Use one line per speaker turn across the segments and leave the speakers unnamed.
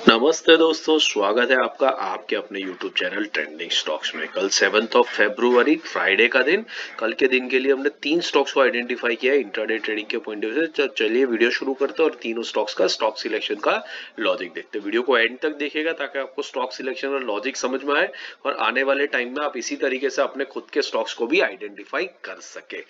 नमस्ते दोस्तों, स्वागत है आपका आपके अपने YouTube चैनल ट्रेंडिंग स्टॉक्स में। कल 7 फरवरी फ्राइडे का दिन। कल के दिन के लिए हमने 3 स्टॉक्स को आइडेंटिफाई किया है इंट्राडे ट्रेडिंग के पॉइंट ऑफ व्यू से। चलिए वीडियो शुरू करते हैं और तीनों स्टॉक्स का स्टॉक सिलेक्शन का लॉजिक देखते हैं। वीडियो को एंड तक देखिएगा ताकि आपको स्टॉक सिलेक्शन और लॉजिक समझ में आए और आने वाले टाइम में आप इसी तरीके से अपने खुद के स्टॉक्स को भी आइडेंटिफाई कर सके।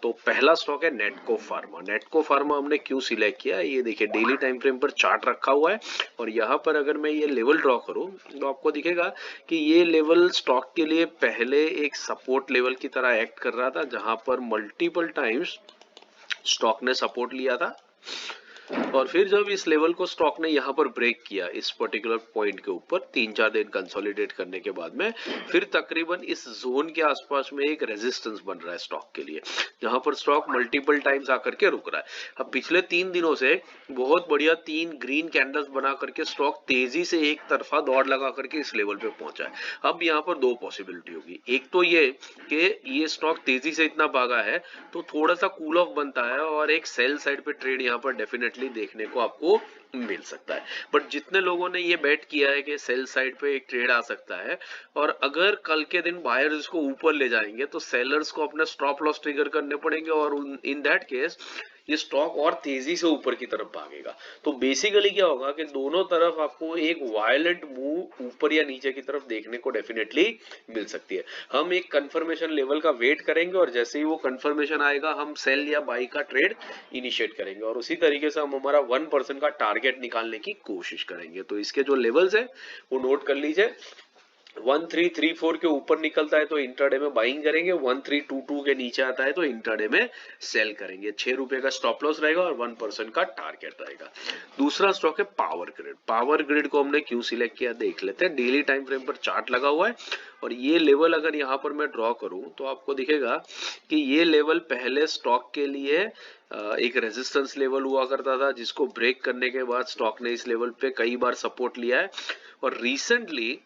तो पहला स्टॉक है नेटको फार्मा। नेटको फार्मा हमने क्यों सिलेक्ट किया, ये देखिए डेली टाइम फ्रेम पर चार्ट रखा हुआ है और यहाँ पर अगर मैं ये लेवल ड्रॉ करूं तो आपको दिखेगा कि ये लेवल स्टॉक के लिए पहले एक सपोर्ट लेवल की तरह एक्ट कर रहा था, जहां पर मल्टीपल टाइम्स स्टॉक ने सपोर्ट लिया था और फिर जब इस लेवल को स्टॉक ने यहाँ पर ब्रेक किया इस पर्टिकुलर पॉइंट के ऊपर 3-4 दिन कंसोलिडेट करने के बाद में, फिर तकरीबन इस जोन के आसपास में एक रेजिस्टेंस बन रहा है स्टॉक के लिए, जहां पर स्टॉक मल्टीपल टाइम्स आकर के रुक रहा है। अब पिछले 3 दिनों से बहुत बढ़िया 3 ग्रीन कैंडल्स बना करके स्टॉक तेजी से एक तरफा दौड़ लगा करके इस लेवल पे पहुंचा है। अब यहाँ पर 2 पॉसिबिलिटी होगी। एक तो ये कि ये स्टॉक तेजी से इतना भागा है तो थोड़ा सा कूल ऑफ बनता है और एक सेल साइड पे ट्रेड यहाँ पर डेफिनेटली देखने को आपको मिल सकता है। बट जितने लोगों ने ये बेट किया है कि सेल साइड पे एक ट्रेड आ सकता है और अगर कल के दिन बायर्स इसको ऊपर ले जाएंगे तो सेलर्स को अपने स्टॉप लॉस ट्रिगर करने पड़ेंगे और इन दैट केस ये स्टॉक और तेजी से ऊपर की तरफ भागेगा। तो बेसिकली क्या होगा कि दोनों तरफ आपको एक वायलेंट मूव ऊपर या नीचे की तरफ देखने को डेफिनेटली मिल सकती है। हम एक कंफर्मेशन लेवल का वेट करेंगे और जैसे ही वो कंफर्मेशन आएगा हम सेल या बाई का ट्रेड इनिशिएट करेंगे और उसी तरीके से हम हमारा 1% का टारगेट निकालने की कोशिश करेंगे। तो इसके जो लेवल्स है वो नोट कर लीजिए। 1334 के ऊपर निकलता है तो इंट्राडे में बाइंग करेंगे, 1322 के नीचे आता है तो इंट्राडे में सेल करेंगे। 6 रुपए का स्टॉप लॉस रहेगा और 1% का टारगेट रहेगा। दूसरा स्टॉक है पावर ग्रिड। पावर ग्रिड को हमने क्यों सिलेक्ट किया देख लेते हैं। डेली टाइम फ्रेम पर चार्ट लगा हुआ है और ये लेवल अगर यहाँ पर मैं ड्रॉ करूं तो आपको दिखेगा कि ये लेवल पहले स्टॉक के लिए एक रेजिस्टेंस लेवल हुआ करता था, जिसको ब्रेक करने के बाद स्टॉक ने इस लेवल पे कई बार सपोर्ट लिया है और रिसेंटली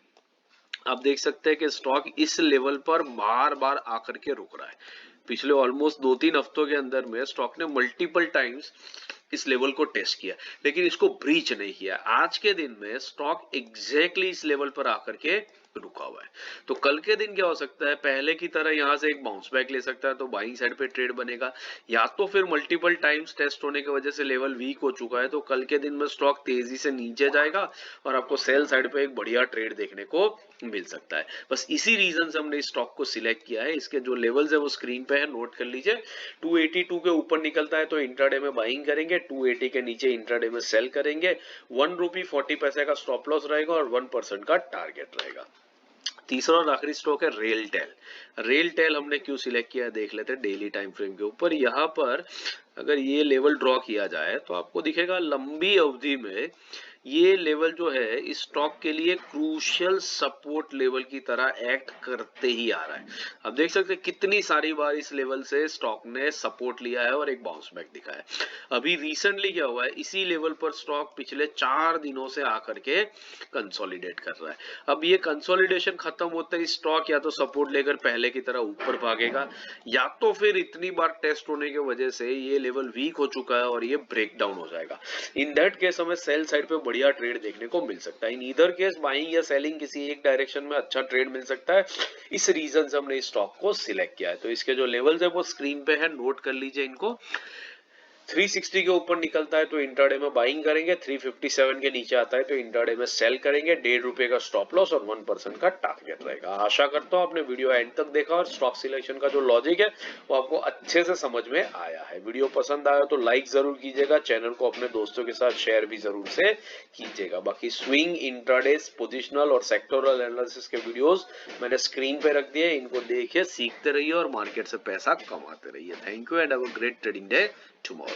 आप देख सकते हैं कि स्टॉक इस लेवल पर बार बार आकर के रुक रहा है। पिछले ऑलमोस्ट 2-3 हफ्तों के अंदर में स्टॉक ने मल्टीपल टाइम्स इस लेवल को टेस्ट किया लेकिन इसको ब्रीच नहीं किया। आज के दिन में स्टॉक एग्जैक्टली इस लेवल पर आकर के रुका हुआ है। तो कल के दिन क्या हो सकता है, पहले की तरह यहां से एक बाउंस बैक ले सकता है तो बाइंग साइड पे ट्रेड बनेगा, या तो फिर मल्टीपल टाइम्स टेस्ट होने की वजह से लेवल वीक हो चुका है तो कल के दिन में स्टॉक तेजी से नीचे जाएगा और आपको सेल साइड पे एक बढ़िया ट्रेड देखने को मिल सकता है। बस इसी रीजन से हमने इस स्टॉक को सिलेक्ट किया है। इसके जो लेवल्स है वो स्क्रीन पे है, नोट कर लीजिए। 282 के ऊपर निकलता है तो इंट्राडे में बाइंग करेंगे, 280 के नीचे इंट्राडे में सेल करेंगे। 1 रुपी 40 पैसे का स्टॉप लॉस रहेगा और 1% का टारगेट रहेगा। तीसरा और आखिरी स्टॉक है रेलटेल। रेलटेल हमने क्यों सिलेक्ट किया देख लेते हैं डेली टाइम फ्रेम के ऊपर। यहाँ पर अगर ये लेवल ड्रॉ किया जाए तो आपको दिखेगा लंबी अवधि में ये लेवल जो है इस स्टॉक के लिए क्रूशियल सपोर्ट लेवल की तरह एक्ट करते ही आ रहा है। अब देख सकते हैं कितनी सारी बार इस लेवल से स्टॉक ने सपोर्ट लिया है और एक बाउंस बैक दिखाया है। अभी रिसेंटली क्या हुआ है, इसी लेवल पर स्टॉक पिछले 4 दिनों से आकर के कंसोलिडेट कर रहा है। अब ये कंसोलिडेशन खत्म होते ही स्टॉक या तो सपोर्ट लेकर पहले की तरह ऊपर भागेगा या तो फिर इतनी बार टेस्ट होने की वजह से ये लेवल वीक हो चुका है और ये ब्रेक डाउन हो जाएगा। इन दैट केस हमें सेल साइड पे बढ़िया ट्रेड देखने को मिल सकता है। इन ईदर केस बाइंग या सेलिंग किसी एक डायरेक्शन में अच्छा ट्रेड मिल सकता है। इस रीजन से हमने इस स्टॉक को सिलेक्ट किया है। तो इसके जो लेवल्स है वो स्क्रीन पे है, नोट कर लीजिए इनको। 360 के ऊपर निकलता है तो इंट्राडे में बाइंग करेंगे, 357 के नीचे आता है तो इंट्राडे में सेल करेंगे। 1.5 रुपए का स्टॉप लॉस और 1% का टारगेट रहेगा। आशा करता हूं आपने वीडियो एंड तक देखा और स्टॉक सिलेक्शन का जो लॉजिक है वो आपको अच्छे से समझ में आया है। वीडियो पसंद आया तो लाइक जरूर कीजिएगा, चैनल को अपने दोस्तों के साथ शेयर भी जरूर से कीजिएगा। बाकी स्विंग, इंट्राडेज, पोजिशनल और सेक्टोरल एनालिसिस के वीडियोस मैंने स्क्रीन पे रख दिए, इनको देखिए, सीखते रहिए और मार्केट से पैसा कमाते रहिए। Thank you and have a great trading day tomorrow.